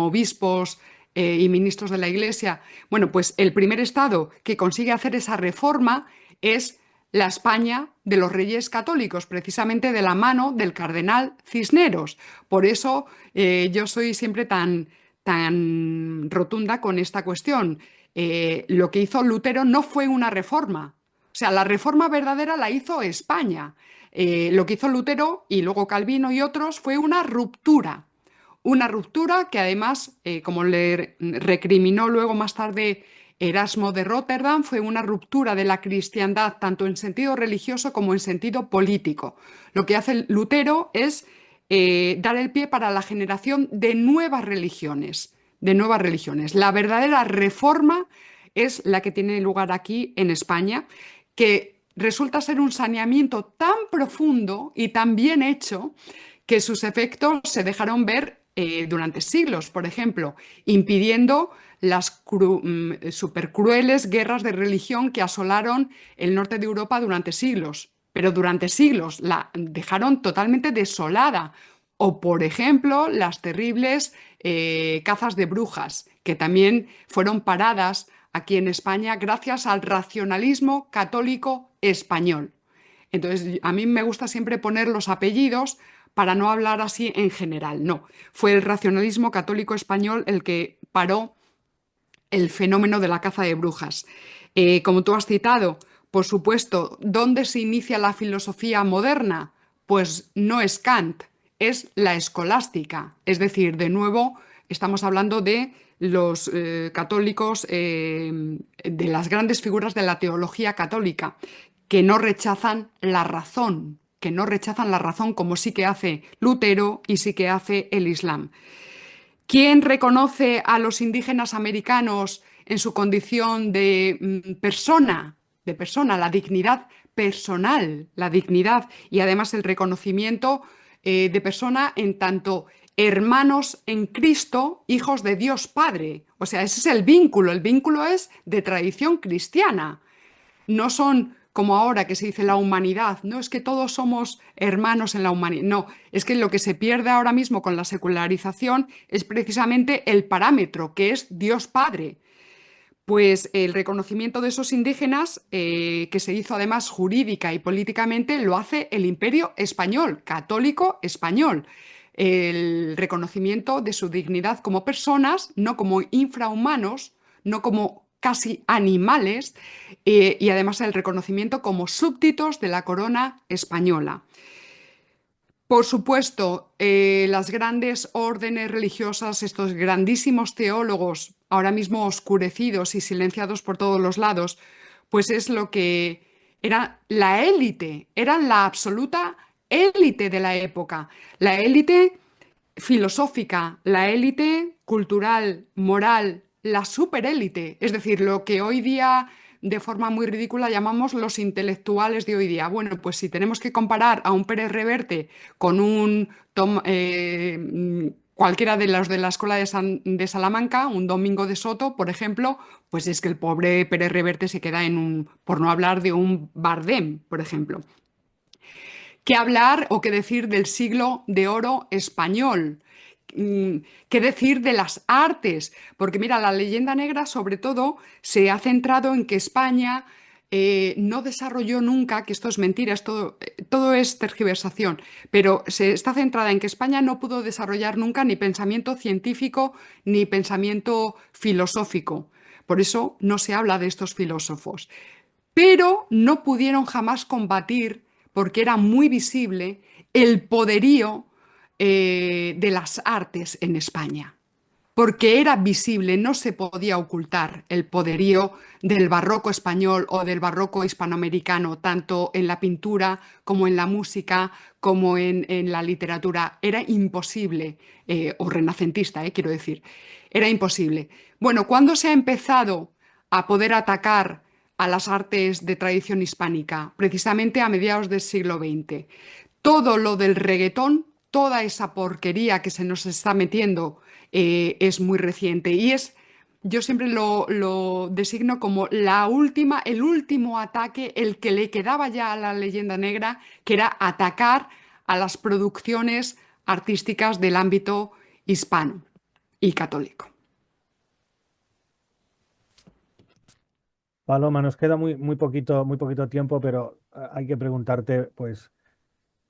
obispos y ministros de la Iglesia. Bueno, pues el primer estado que consigue hacer esa reforma es la España de los Reyes Católicos, precisamente de la mano del cardenal Cisneros. Por eso yo soy siempre tan rotunda con esta cuestión. Lo que hizo Lutero no fue una reforma. O sea, la reforma verdadera la hizo España. Lo que hizo Lutero y luego Calvino y otros fue una ruptura. Una ruptura que además, como le recriminó luego más tarde Erasmo de Róterdam, fue una ruptura de la cristiandad tanto en sentido religioso como en sentido político. Lo que hace Lutero es dar el pie para la generación de nuevas religiones, de nuevas religiones. La verdadera reforma es la que tiene lugar aquí en España, que resulta ser un saneamiento tan profundo y tan bien hecho que sus efectos se dejaron ver durante siglos, por ejemplo, impidiendo las supercrueles guerras de religión que asolaron el norte de Europa durante siglos, pero durante siglos la dejaron totalmente desolada. O, por ejemplo, las terribles cazas de brujas, que también fueron paradas aquí en España gracias al racionalismo católico español. Entonces, a mí me gusta siempre poner los apellidos para no hablar así en general. No, fue el racionalismo católico español el que paró el fenómeno de la caza de brujas. Como tú has citado, por supuesto, ¿dónde se inicia la filosofía moderna? Pues no es Kant, es la escolástica. Es decir, de nuevo, estamos hablando de los católicos, de las grandes figuras de la teología católica, que no rechazan la razón, como sí que hace Lutero y sí que hace el Islam. ¿Quién reconoce a los indígenas americanos en su condición de de persona, la dignidad personal, la dignidad y además el reconocimiento de persona en tanto hermanos en Cristo, hijos de Dios Padre. O sea, ese es el vínculo es de tradición cristiana. No son como ahora que se dice la humanidad, no es que todos somos hermanos en la humanidad, no, es que lo que se pierde ahora mismo con la secularización es precisamente el parámetro, que es Dios Padre. Pues el reconocimiento de esos indígenas, que se hizo además jurídica y políticamente, lo hace el Imperio Español, católico español. El reconocimiento de su dignidad como personas, no como infrahumanos, no como casi animales, y además el reconocimiento como súbditos de la corona española. Por supuesto, las grandes órdenes religiosas, estos grandísimos teólogos, ahora mismo oscurecidos y silenciados por todos los lados, pues es lo que era la élite, eran la absoluta élite de la época, la élite filosófica, la élite cultural, moral, la superélite, es decir, lo que hoy día de forma muy ridícula llamamos los intelectuales de hoy día. Bueno, pues si tenemos que comparar a un Pérez Reverte con un cualquiera de los de la Escuela de Salamanca, un Domingo de Soto, por ejemplo, pues es que el pobre Pérez Reverte se queda en un, por no hablar de un Bardem, por ejemplo. ¿Qué hablar o qué decir del siglo de oro español? ¿Qué decir de las artes? Porque mira, la leyenda negra sobre todo se ha centrado en que España no desarrolló nunca, que esto es mentira, todo es tergiversación, pero se está centrada en que España no pudo desarrollar nunca ni pensamiento científico ni pensamiento filosófico. Por eso no se habla de estos filósofos. Pero no pudieron jamás combatir, porque era muy visible, el poderío de las artes en España, porque era visible, no se podía ocultar el poderío del barroco español o del barroco hispanoamericano, tanto en la pintura como en la música, como en la literatura. Era imposible, o renacentista, quiero decir, era imposible. Bueno, ¿cuándo se ha empezado a poder atacar a las artes de tradición hispánica? Precisamente a mediados del siglo XX. Todo lo del reggaetón, toda esa porquería que se nos está metiendo, es muy reciente y yo siempre lo designo como el último ataque, el que le quedaba ya a la leyenda negra, que era atacar a las producciones artísticas del ámbito hispano y católico.
Paloma, nos queda muy poquito tiempo, pero hay que preguntarte, pues,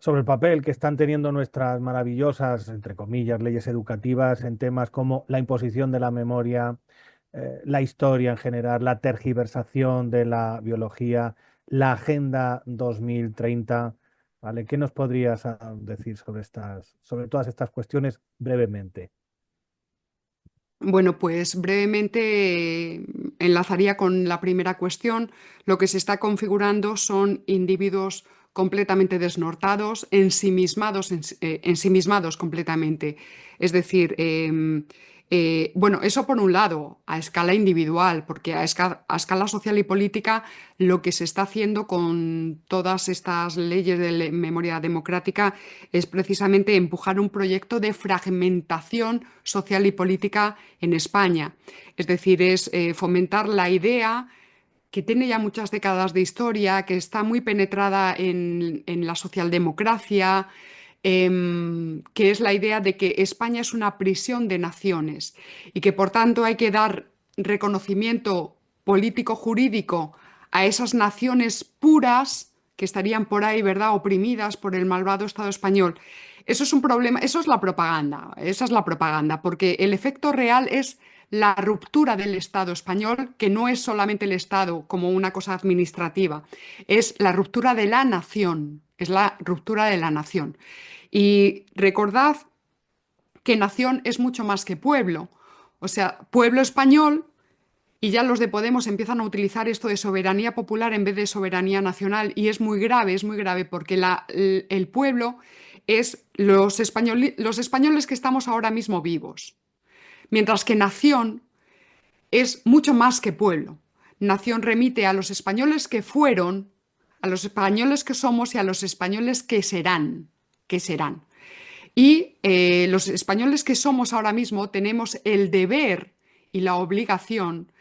sobre el papel que están teniendo nuestras maravillosas, entre comillas, leyes educativas en temas como la imposición de la memoria, la historia en general, la tergiversación de la biología, la Agenda 2030, ¿vale? ¿Qué nos podrías decir sobre todas estas cuestiones brevemente?
Bueno, pues brevemente enlazaría con la primera cuestión. Lo que se está configurando son individuos completamente desnortados, ensimismados completamente. Es decir, bueno, eso por un lado, a escala individual, porque a escala social y política lo que se está haciendo con todas estas leyes de memoria democrática es precisamente empujar un proyecto de fragmentación social y política en España. Es decir, es fomentar la idea que tiene ya muchas décadas de historia, que está muy penetrada en la socialdemocracia, que es la idea de que España es una prisión de naciones y que por tanto hay que dar reconocimiento político-jurídico a esas naciones puras que estarían por ahí, ¿verdad?, oprimidas por el malvado Estado español. Eso es un problema, eso es la propaganda, esa es la propaganda, porque el efecto real es la ruptura del Estado español, que no es solamente el Estado como una cosa administrativa, es la ruptura de la nación, es la ruptura de la nación. Y recordad que nación es mucho más que pueblo, o sea, pueblo español, y ya los de Podemos empiezan a utilizar esto de soberanía popular en vez de soberanía nacional, y es muy grave, porque el pueblo es los españoles que estamos ahora mismo vivos, mientras que nación es mucho más que pueblo. nación remite a los españoles que fueron, a los españoles que somos y a los españoles que serán, que serán. Y los españoles que somos ahora mismo tenemos el deber y la obligación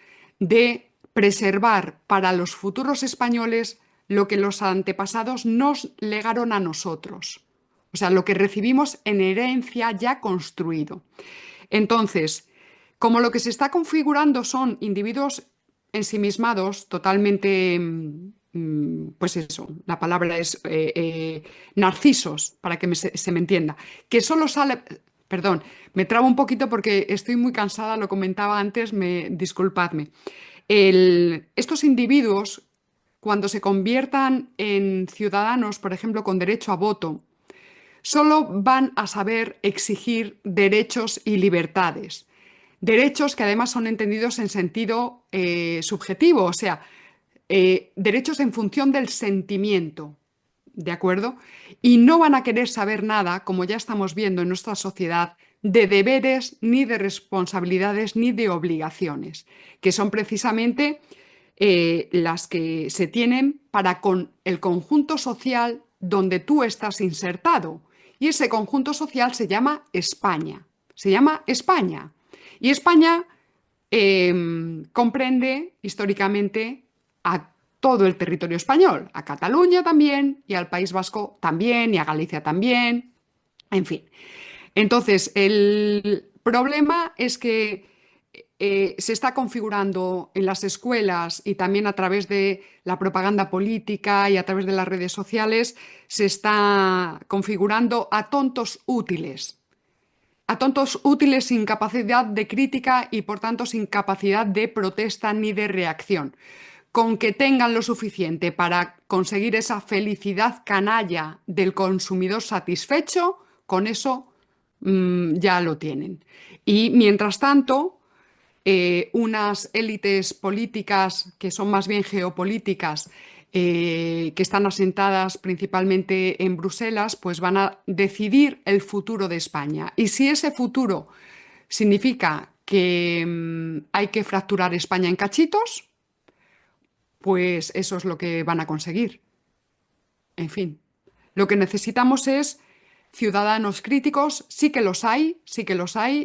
de preservar para los futuros españoles lo que los antepasados nos legaron a nosotros. O sea, lo que recibimos en herencia ya construido. Entonces, como lo que se está configurando son individuos ensimismados, totalmente, pues eso, la palabra es narcisos, para que se me entienda, que solo sale, perdón, me trabo un poquito porque estoy muy cansada, lo comentaba antes, disculpadme. Estos individuos, cuando se conviertan en ciudadanos, por ejemplo, con derecho a voto, solo van a saber exigir derechos y libertades. Derechos que además son entendidos en sentido subjetivo, o sea, derechos en función del sentimiento, ¿de acuerdo? Y no van a querer saber nada, como ya estamos viendo en nuestra sociedad, de deberes, ni de responsabilidades, ni de obligaciones, que son precisamente las que se tienen para con el conjunto social donde tú estás insertado. Y ese conjunto social se llama España. Se llama España. Y España comprende históricamente a todo el territorio español, a Cataluña también, y al País Vasco también, y a Galicia también, en fin. Entonces, el problema es que se está configurando en las escuelas y también a través de la propaganda política y a través de las redes sociales, se está configurando a tontos útiles sin capacidad de crítica y por tanto sin capacidad de protesta ni de reacción. Con que tengan lo suficiente para conseguir esa felicidad canalla del consumidor satisfecho, con eso ya lo tienen. Y mientras tanto, unas élites políticas que son más bien geopolíticas, que están asentadas principalmente en Bruselas, pues van a decidir el futuro de España. Y si ese futuro significa que hay que fracturar España en cachitos, pues eso es lo que van a conseguir. En fin, lo que necesitamos es ciudadanos críticos, sí que los hay,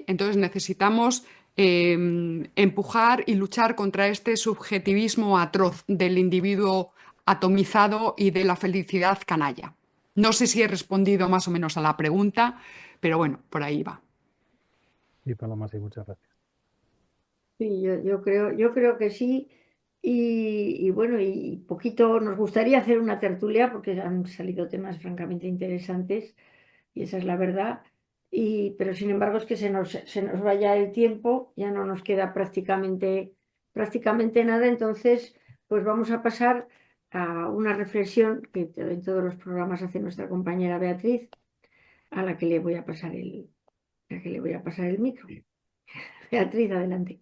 entonces necesitamos empujar y luchar contra este subjetivismo atroz del individuo atomizado y de la felicidad canalla. No sé si he respondido más o menos a la pregunta, pero bueno, por ahí va.
Sí, Paloma, sí, muchas gracias.
Sí, yo creo que sí. Y bueno, y poquito nos gustaría hacer una tertulia porque han salido temas francamente interesantes y esa es la verdad. Pero sin embargo es que se nos vaya el tiempo, ya no nos queda prácticamente nada. Entonces, pues vamos a pasar a una reflexión que en todos los programas hace nuestra compañera Beatriz, a la que le voy a pasar el micro. Beatriz, adelante.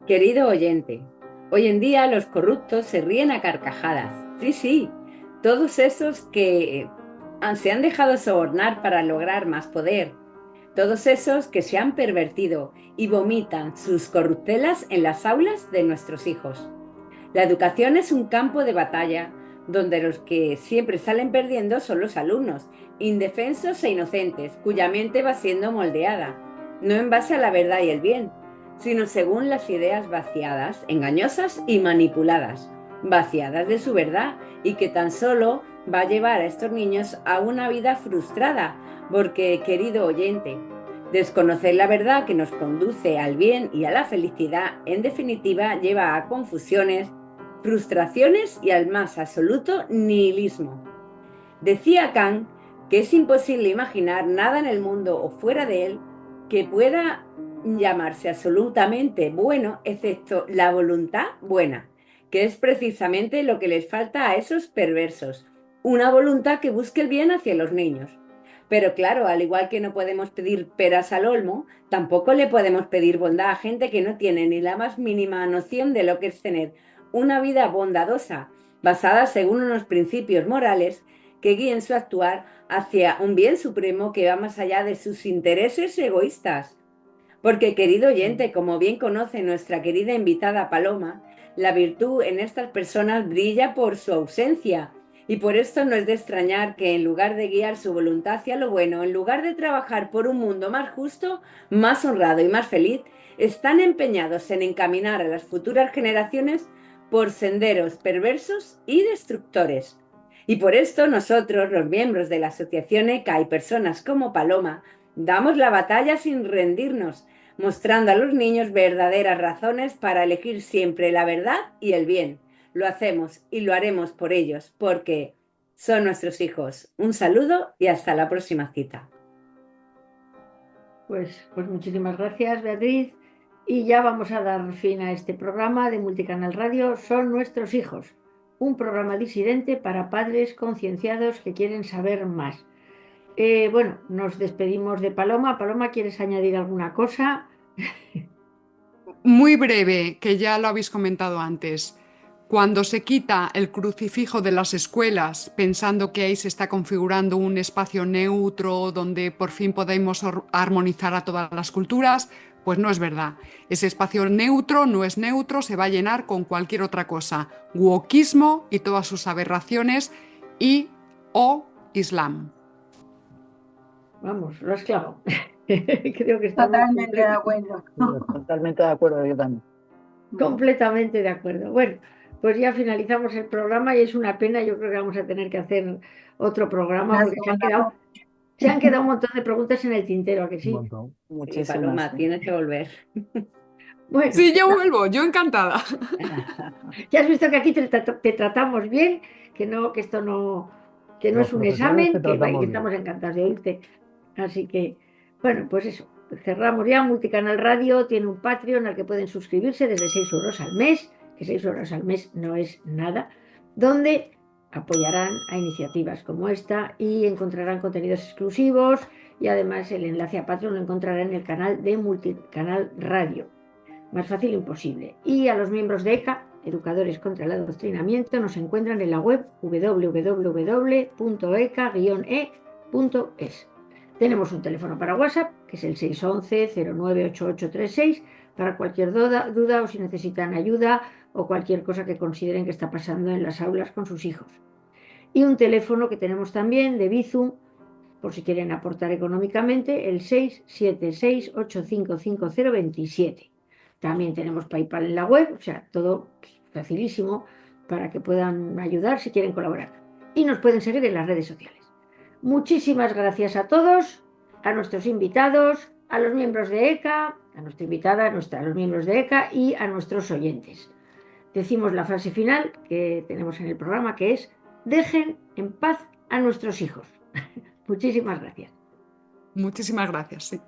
Querido oyente, hoy en día los corruptos se ríen a carcajadas. Sí, sí, todos esos que se han dejado sobornar para lograr más poder. Todos esos que se han pervertido y vomitan sus corruptelas en las aulas de nuestros hijos. La educación es un campo de batalla donde los que siempre salen perdiendo son los alumnos, indefensos e inocentes, cuya mente va siendo moldeada, no en base a la verdad y el bien, sino según las ideas vaciadas, engañosas y manipuladas, vaciadas de su verdad y que tan solo va a llevar a estos niños a una vida frustrada, porque, querido oyente, desconocer la verdad que nos conduce al bien y a la felicidad, en definitiva, lleva a confusiones, frustraciones y al más absoluto nihilismo. Decía Kant que es imposible imaginar nada en el mundo o fuera de él que pueda llamarse absolutamente bueno, excepto la voluntad buena, que es precisamente lo que les falta a esos perversos, una voluntad que busque el bien hacia los niños. Pero claro, al igual que no podemos pedir peras al olmo, tampoco le podemos pedir bondad a gente que no tiene ni la más mínima noción de lo que es tener una vida bondadosa, basada según unos principios morales que guíen su actuar hacia un bien supremo que va más allá de sus intereses egoístas. Porque, querido oyente, como bien conoce nuestra querida invitada Paloma, La virtud en estas personas brilla por su ausencia. Y por esto no es de extrañar que en lugar de guiar su voluntad hacia lo bueno, en lugar de trabajar por un mundo más justo, más honrado y más feliz, están empeñados en encaminar a las futuras generaciones por senderos perversos y destructores. Y por esto nosotros, los miembros de la Asociación ECA y personas como Paloma, damos la batalla sin rendirnos, mostrando a los niños verdaderas razones para elegir siempre la verdad y el bien. Lo hacemos y lo haremos por ellos, porque son nuestros hijos. Un saludo y hasta la próxima cita.
Pues muchísimas gracias, Beatriz. Y ya vamos a dar fin a este programa de Multicanal Radio. Son nuestros hijos, un programa disidente para padres concienciados que quieren saber más. Bueno, nos despedimos de Paloma. Paloma, ¿quieres añadir alguna cosa?
Muy breve, que ya lo habéis comentado antes. Cuando se quita el crucifijo de las escuelas, pensando que ahí se está configurando un espacio neutro donde por fin podemos armonizar a todas las culturas, pues no es verdad. Ese espacio neutro no es neutro, se va a llenar con cualquier otra cosa. Wokismo y todas sus aberraciones o Islam.
Vamos, lo has clavado. Creo que estamos
Totalmente de acuerdo.
Totalmente de acuerdo, yo también.
completamente de acuerdo. Bueno, pues ya finalizamos el programa y es una pena. Yo creo que vamos a tener que hacer otro programa
Una
porque
segunda
se han quedado un montón de preguntas en el tintero, ¿a que
Un
sí?
montón.
Sí,
Muchísimas.
Paloma, tienes que volver.
Bueno,
Sí, yo vuelvo, yo encantada.
ya has visto que aquí te tratamos bien, que esto que no
Los
es un
profesores
examen,
te
que
tratamos bien.
estamos encantados de oírte. Así que, bueno, pues eso, cerramos ya. Multicanal Radio tiene un Patreon al que pueden suscribirse desde 6 euros al mes, que 6 euros al mes no es nada, donde apoyarán a iniciativas como esta y encontrarán contenidos exclusivos y además el enlace a Patreon lo encontrarán en el canal de Multicanal Radio. Más fácil imposible. Y a los miembros de ECA, Educadores contra el Adoctrinamiento, nos encuentran en la web www.eca-e.es. Tenemos un teléfono para WhatsApp, que es el 611-098836, para cualquier duda o si necesitan ayuda o cualquier cosa que consideren que está pasando en las aulas con sus hijos. Y un teléfono que tenemos también de Bizum, por si quieren aportar económicamente, el 676-855027. También tenemos PayPal en la web, o sea, todo facilísimo para que puedan ayudar si quieren colaborar. Y nos pueden seguir en las redes sociales. Muchísimas gracias a todos, a nuestros invitados, a los miembros de ECA, a nuestra invitada, a los miembros de ECA y a nuestros oyentes. Decimos la frase final que tenemos en el programa, que es: dejen en paz a nuestros hijos. Muchísimas gracias.
Muchísimas gracias. Sí.